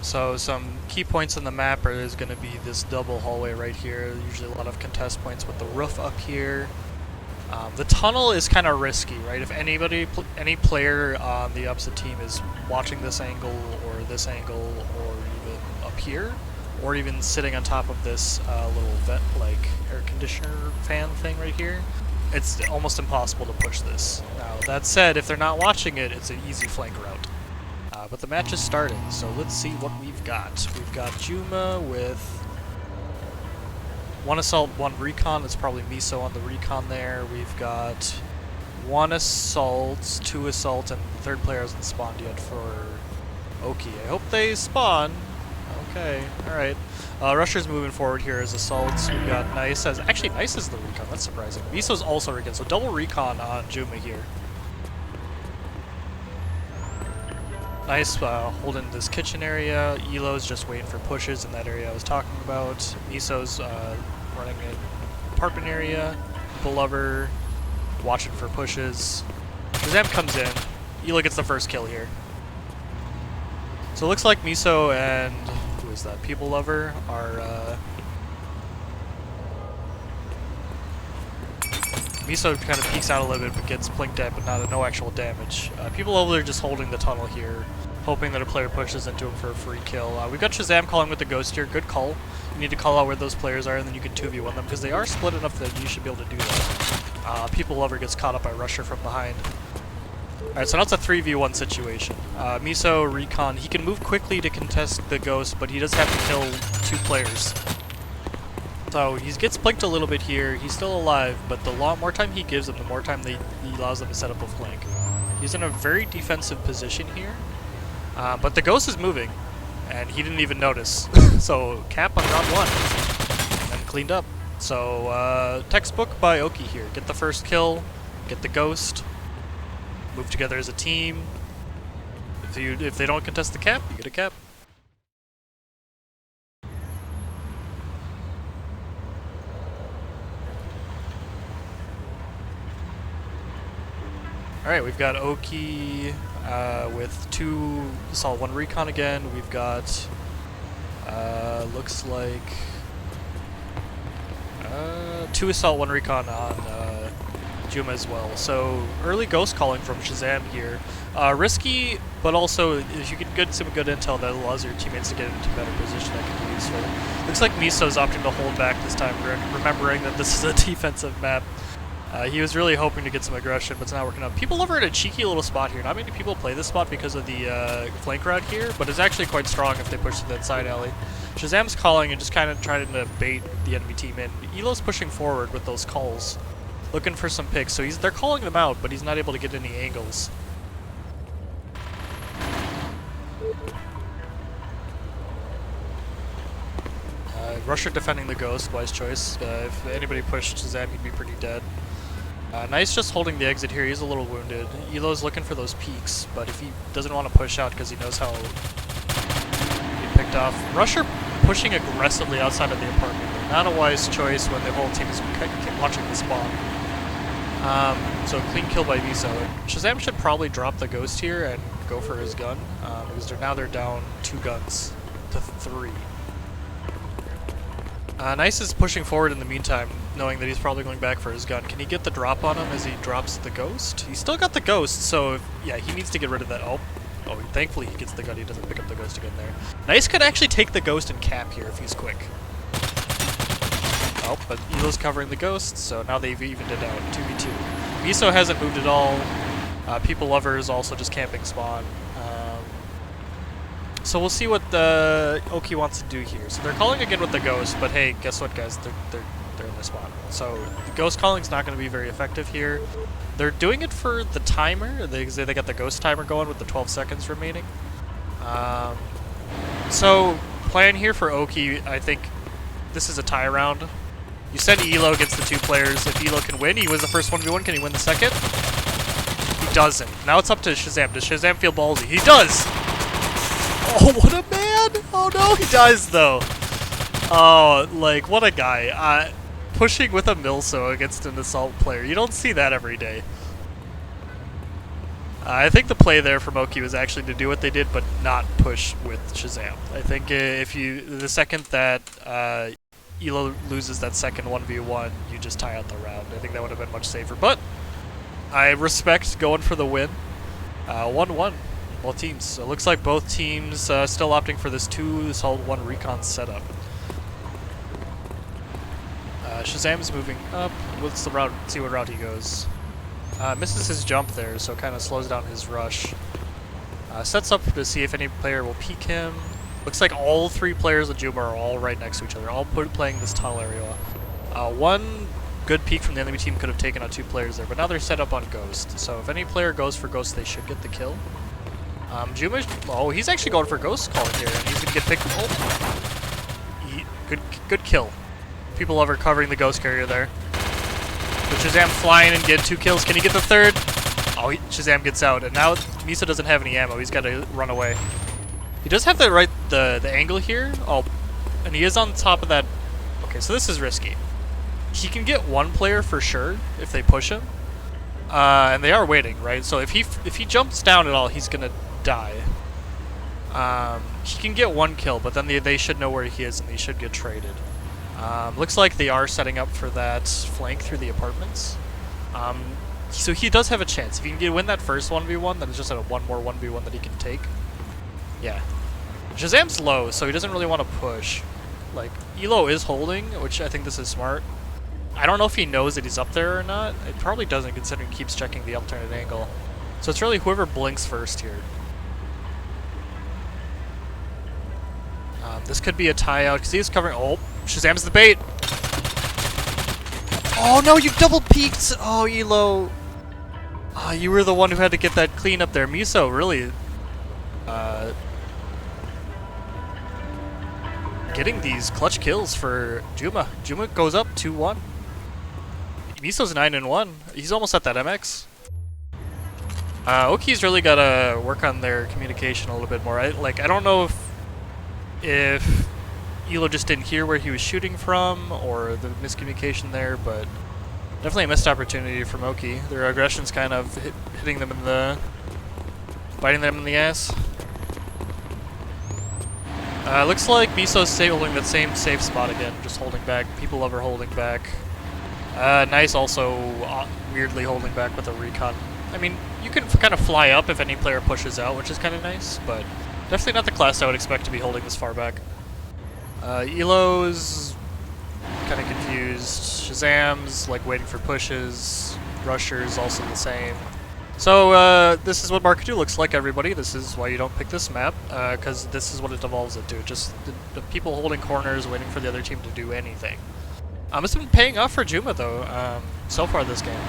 So some key points on the map is going to be this double hallway right here. Usually a lot of contest points with the roof up here. The tunnel is kind of risky, right? If any player on the opposite team is watching this angle or even up here, or even sitting on top of this little vent, like air conditioner fan thing right here, it's almost impossible to push this. Now, that said, if they're not watching it, it's an easy flank route. But the match is starting, so let's see what we've got. We've got JUMA with 1 assault, 1 recon. It's probably Miso on the recon there. We've got 1 assault, 2 assault, and the third player hasn't spawned yet for Okki. I hope they spawn. Okay, alright. Rusher's moving forward here as assaults. We've got Nice as... Actually, Nice is the recon. That's surprising. Miso's also recon, so double recon on JUMA here. Nice holding this kitchen area. Elo's just waiting for pushes in that area I was talking about. Miso's running an apartment area. Belover watching for pushes. Shazam comes in. Elo gets the first kill here. So it looks like Miso and... who is that? People Lover are... Miso kind of peeks out a little bit but gets blinked at, but no actual damage. People Lover are just holding the tunnel here, hoping that a player pushes into him for a free kill. We've got Shazam calling with the Ghost here. Good call. You need to call out where those players are, and then you can 2v1 them, because they are split enough that you should be able to do that. People Lover gets caught up by Rusher from behind. Alright, so now it's a 3v1 situation. Miso, Recon, he can move quickly to contest the Ghost, but he does have to kill 2 players. So he gets blinked a little bit here. He's still alive, but the more time he gives them, the more time he allows them to set up a flank. He's in a very defensive position here, but the Ghost is moving, and he didn't even notice. So cap on round 1, and cleaned up. So textbook by Okki here. Get the first kill, get the Ghost, move together as a team. If they don't contest the cap, you get a cap. Alright, we've got Okki with 2 assault, 1 recon again. We've got, looks like 2 assault, 1 recon on JUMA as well. So early ghost calling from Shazam here. Risky, but also if you can get some good intel that allows your teammates to get into a better position, that can be useful. Looks like Miso's opting to hold back this time, remembering that this is a defensive map. He was really hoping to get some aggression, but it's not working out. People over at a cheeky little spot here. Not many people play this spot because of the flank route here, but it's actually quite strong if they push to that side alley. Shazam's calling and just kind of trying to bait the enemy team in. Elo's pushing forward with those calls, looking for some picks. So they're calling them out, but he's not able to get any angles. Rusher defending the Ghost, wise choice. If anybody pushed Shazam, he'd be pretty dead. Nice just holding the exit here. He's a little wounded. Elo's looking for those peaks, but if he doesn't want to push out because he knows how he picked off. Rusher pushing aggressively outside of the apartment. Not a wise choice when the whole team is watching the spawn. So clean kill by Miso. Shazam should probably drop the Ghost here and go for his gun, because now they're down 2 guns to 3. Nice is pushing forward in the meantime, knowing that he's probably going back for his gun. Can he get the drop on him as he drops the Ghost? He's still got the Ghost, so yeah, he needs to get rid of that. Oh, thankfully he gets the gun. He doesn't pick up the Ghost again there. Nice could actually take the Ghost and cap here if he's quick. Oh, but Elo's covering the Ghost, so now they've evened it out, 2v2. Miso hasn't moved at all. People Lover is also just camping spawn. So we'll see what Okki wants to do here. So they're calling again with the Ghost, but hey, guess what, guys? They're in their spot. So the Ghost calling's not going to be very effective here. They're doing it for the timer. They got the Ghost timer going with the 12 seconds remaining. So plan here for Okki, I think this is a tie round. You send Elo against the 2 players. If Elo can win, he was the first 1v1. Can he win the second? He doesn't. Now it's up to Shazam. Does Shazam feel ballsy? He does! Oh, what a man! Oh no, he does though. Oh, like, what a guy. Pushing with a Milso against an assault player. You don't see that every day. I think the play there from Oki was actually to do what they did, but not push with Shazam. I think if the second that Elo loses that second 1v1, you just tie out the round. I think that would have been much safer. But I respect going for the win. 1-1, both teams. So it looks like both teams still opting for this 2-1 recon setup. Shazam's moving up. What's the route? See what route he goes. Misses his jump there, so kind of slows down his rush. Sets up to see if any player will peek him. Looks like all three players of JUMA are all right next to each other, all playing this tunnel area. One good peek from the enemy team could have taken out two players there, but now they're set up on Ghost. So if any player goes for Ghost, they should get the kill. JUMA, oh, he's actually going for Ghost calling here, and he's gonna get picked. Oh, good kill. People love recovering the Ghost carrier there. But Shazam flying and get 2 kills. Can he get the third? Oh, Shazam gets out, and now Miso doesn't have any ammo. He's got to run away. He does have the angle here. Oh, and he is on top of that. Okay, so this is risky. He can get one player for sure if they push him, and they are waiting, right? So if he jumps down at all, he's gonna die. He can get 1 kill, but then they should know where he is, and they should get traded. Looks like they are setting up for that flank through the apartments. So he does have a chance. If he can win that first 1v1, then it's just one more 1v1 that he can take. Yeah. Shazam's low, so he doesn't really want to push. Like, Elo is holding, which I think this is smart. I don't know if he knows that he's up there or not. It probably doesn't, considering he keeps checking the alternate angle. So it's really whoever blinks first here. This could be a tie out, because he's covering... Oh, Shazam's the bait! Oh no, you double peeked! Oh, Elo! You were the one who had to get that clean up there. Miso, really... getting these clutch kills for JUMA. JUMA goes up 2-1. Miso's 9-1. He's almost at that MX. Oki's really got to work on their communication a little bit more. I don't know if Elo just didn't hear where he was shooting from, or the miscommunication there, but definitely a missed opportunity from Oki. Their aggression's kind of hitting them in the... biting them in the ass. Looks like Miso's holding that same safe spot again, just holding back. People love her holding back. Nice also weirdly holding back with a recon. I mean, you can kind of fly up if any player pushes out, which is kind of nice, but definitely not the class I would expect to be holding this far back. Elo's kind of confused. Shazam's like waiting for pushes. Rusher's also the same. So this is what Mark 2 looks like, everybody. This is why you don't pick this map, because this is what it devolves into. Just the people holding corners, waiting for the other team to do anything. It's been paying off for JUMA, though, so far this game.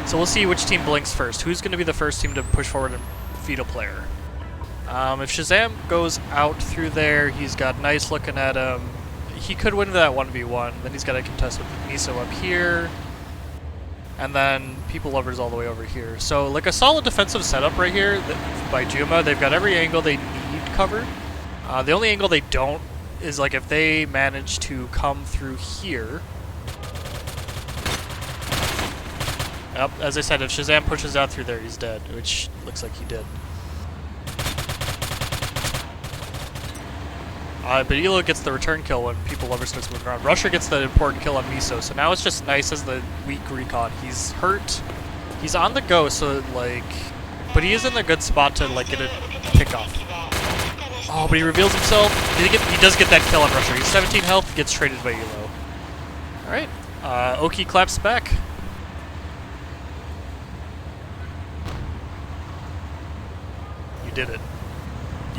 So we'll see which team blinks first. Who's going to be the first team to push forward and feed a player? If Shazam goes out through there, he's got Nice looking at him. He could win that 1v1. Then he's got to contest with Miso up here. And then People Lovers all the way over here. So, like a solid defensive setup right here by JUMA. They've got every angle they need covered. The only angle they don't is like if they manage to come through here. Yep, as I said, if Shazam pushes out through there, he's dead, which looks like he did. But Elo gets the return kill when People Lover starts moving around. Rusher gets the important kill on Miso, so now it's just Nice as the weak recon. He's hurt. He's on the go, so like... But he is in a good spot to like get a pick off. Oh, but he reveals himself. He does get that kill on Rusher. He's 17 health, gets traded by Elo. Alright. Oki claps back. You did it.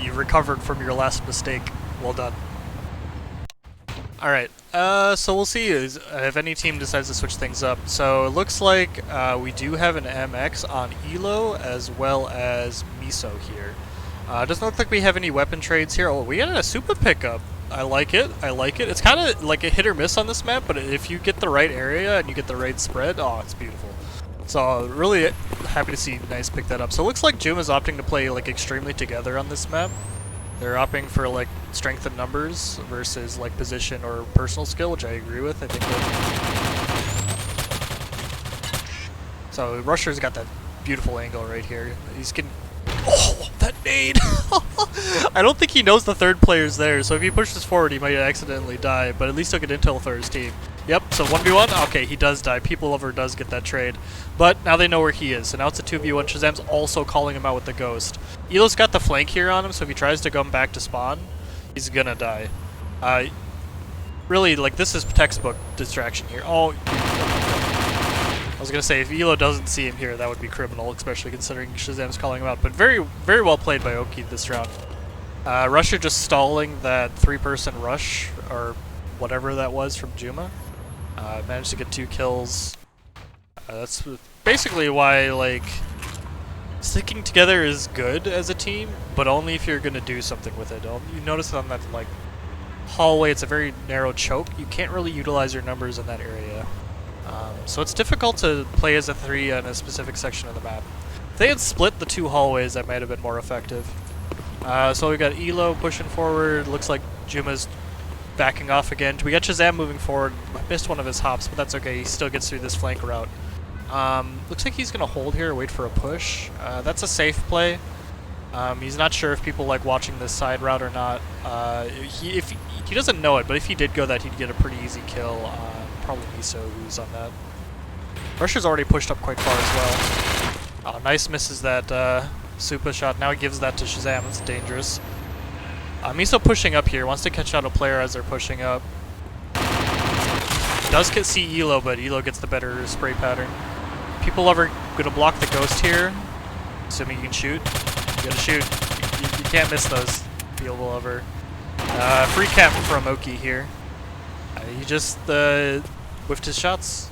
You recovered from your last mistake. Well done. Alright, so we'll see if any team decides to switch things up. So it looks like we do have an MX on Elo as well as Miso here. Doesn't look like we have any weapon trades here. Oh, we got a super pickup. I like it. I like it. It's kind of like a hit or miss on this map, but if you get the right area and you get the right spread, oh, it's beautiful. So really happy to see Nice pick that up. So it looks like JUMA is opting to play like extremely together on this map. They're opting for like strength in numbers versus like position or personal skill, which I agree with. I think that... So Rusher's got that beautiful angle right here. He's getting... Oh, that nade! I don't think he knows the third player's there, so if he pushes forward, he might accidentally die, but at least he'll get intel for his team. Yep, so 1v1? Okay, he does die. People Lover does get that trade. But now they know where he is, so now it's a 2v1. Shazam's also calling him out with the ghost. Elo's got the flank here on him, so if he tries to come back to spawn, he's gonna die. Really, like, this is textbook distraction here. Oh, I was gonna say, if Elo doesn't see him here, that would be criminal, especially considering Shazam's calling him out. But very, very well played by Okki this round. Rusher just stalling that 3-person rush, or whatever that was from JUMA. Managed to get 2 kills. That's basically why, like, sticking together is good as a team, but only if you're gonna do something with it. You notice on that, like, hallway, it's a very narrow choke. You can't really utilize your numbers in that area. So it's difficult to play as a 3 on a specific section of the map. If they had split the 2 hallways, that might have been more effective. So we got Elo pushing forward. Looks like JUMA's backing off again. We got Shazam moving forward. I missed one of his hops, but that's okay. He still gets through this flank route. Looks like he's going to hold here, wait for a push. That's a safe play. He's not sure if people like watching this side route or not. He doesn't know it, but if he did go that, he'd get a pretty easy kill. Probably Miso who's on that. Rusher's already pushed up quite far as well. Oh, nice misses that Supa shot. Now he gives that to Shazam. It's dangerous. Miso pushing up here. Wants to catch out a player as they're pushing up. Does see Elo, but Elo gets the better spray pattern. People are gonna block the ghost here. Assuming you can shoot. You gotta shoot. You can't miss those. People Lover. Free cap from Okki here. He just whiffed his shots.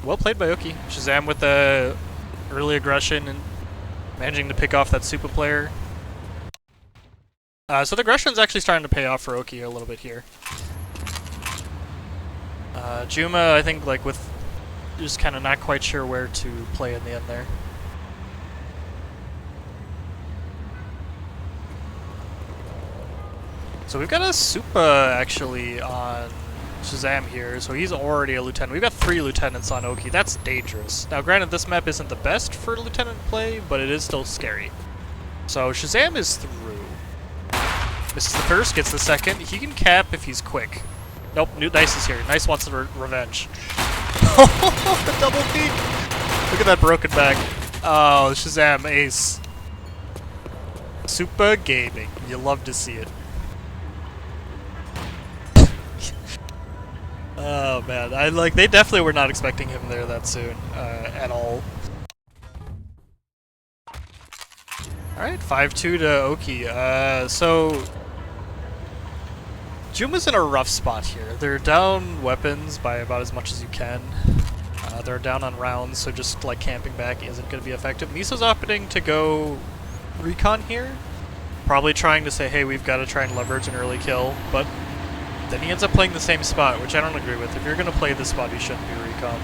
Well played by Okki. Shazam with the early aggression and managing to pick off that Supa player. So the aggression's actually starting to pay off for Okki a little bit here. JUMA, I think, like, with just kind of not quite sure where to play in the end there. So we've got a Supa actually on Shazam here, so he's already a lieutenant. We've got 3 lieutenants on Okki. That's dangerous. Now, granted, this map isn't the best for lieutenant play, but it is still scary. So Shazam is through. Misses the first, gets the second. He can cap if he's quick. Nope, Nice is here. Nice wants the revenge. The double peek! Look at that broken back. Oh, Shazam, ace. Supa gaming. You love to see it. Oh man, they definitely were not expecting him there that soon, at all. Alright, 5-2 to Okki. So JUMA's in a rough spot here. They're down weapons by about as much as you can. They're down on rounds, so just like camping back isn't going to be effective. Miso's opting to go recon here. Probably trying to say, hey, we've got to try and leverage an early kill, but then he ends up playing the same spot, which I don't agree with. If you're going to play this spot, you shouldn't be recon.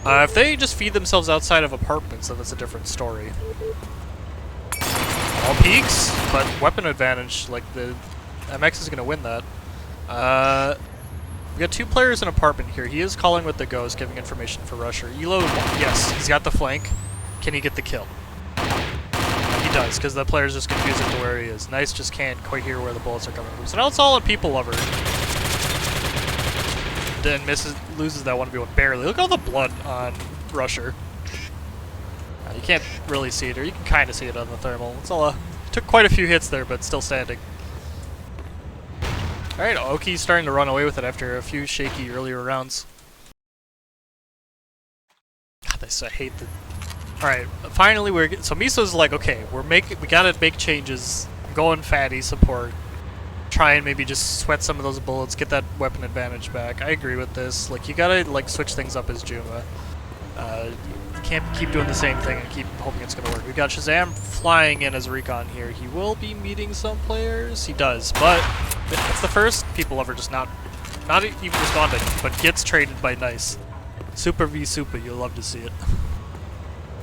If they just feed themselves outside of apartments, then that's a different story. All peaks, but weapon advantage, like the MX is going to win that. We got 2 players in apartment here. He is calling with the ghost, giving information for Rusher. Elo, yes, he's got the flank. Can he get the kill? He does, because the player's just confused as to where he is. Nice just can't quite hear where the bullets are coming from. So now it's all on People Lover. Then loses that 1v1 barely. Look at all the blood on Rusher. You can't really see it, or you can kind of see it on the thermal. It's all took quite a few hits there, but still standing. Alright, Okki's starting to run away with it after a few shaky earlier rounds. God, I hate the... Alright, finally so Miso's like, okay, we gotta make changes, go on fatty support, try and maybe just sweat some of those bullets, get that weapon advantage back. I agree with this. Like, you gotta like switch things up as JUMA. You can't keep doing the same thing and keep hoping it's gonna work. We've got Shazam flying in as recon here. He will be meeting some players. He does, but it's the first People Lover just not even responding, but gets traded by Nice. Supa v Supa, you'll love to see it.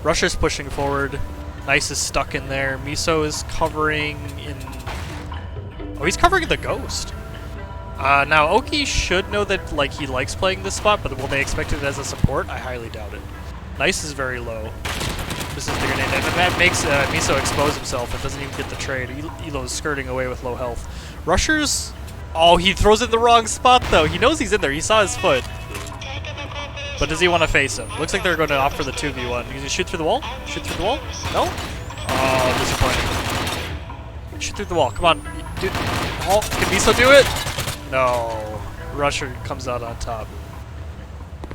Rusher's pushing forward. Nice is stuck in there. Miso is covering in... Oh, he's covering the ghost. Now, Okki should know that like he likes playing this spot, but will they expect it as a support? I highly doubt it. Nice is very low. This is the grenade, and that makes Miso expose himself and doesn't even get the trade. Elo's skirting away with low health. Rushers... Oh, he throws it in the wrong spot, though. He knows he's in there. He saw his foot. But does he want to face him? Looks like they're going to opt for the 2v1. He's going to shoot through the wall? Shoot through the wall? No? Oh, disappointing. Shoot through the wall. Come on. Dude. Oh, can Miso do it? No. Rusher comes out on top.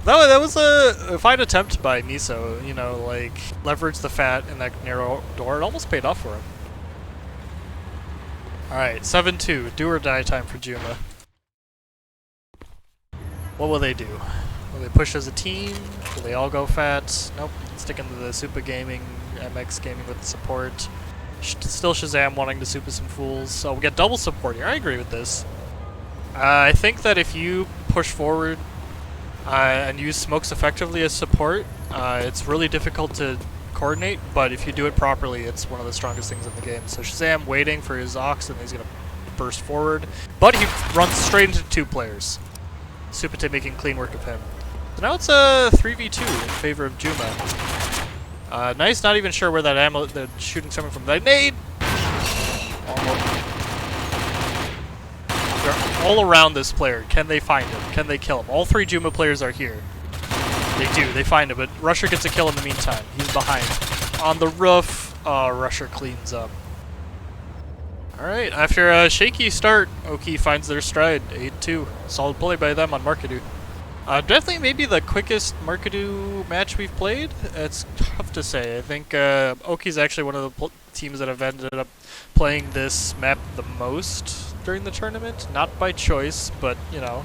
That was a fine attempt by Miso. You know, like, leverage the fat in that narrow door. It almost paid off for him. Alright, 7-2. Do or die time for JUMA. What will they do? Will they push as a team? Will they all go fat? Nope. Sticking to the Super Gaming, MX Gaming with the support. Still Shazam wanting to super some fools. So we get double support here. I agree with this. I think that if you push forward and use smokes effectively as support, it's really difficult to coordinate, but if you do it properly, it's one of the strongest things in the game. So Shazam waiting for his Ox, and he's going to burst forward, but he runs straight into 2 players. Supate making clean work of him. So now it's a 3v2 in favor of JUMA. Nice, not even sure where that ammo, the shooting's coming from. That nade! They're all around this player. Can they find him? Can they kill him? All 3 JUMA players are here. They do. They find him, but Rusher gets a kill in the meantime. He's behind. On the roof, Rusher cleans up. Alright, after a shaky start, Okki finds their stride. 8-2. Solid play by them on Markadu. Definitely maybe the quickest Markadu match we've played. It's tough to say. I think Okki's actually one of the teams that have ended up playing this map the most during the tournament. Not by choice, but, you know,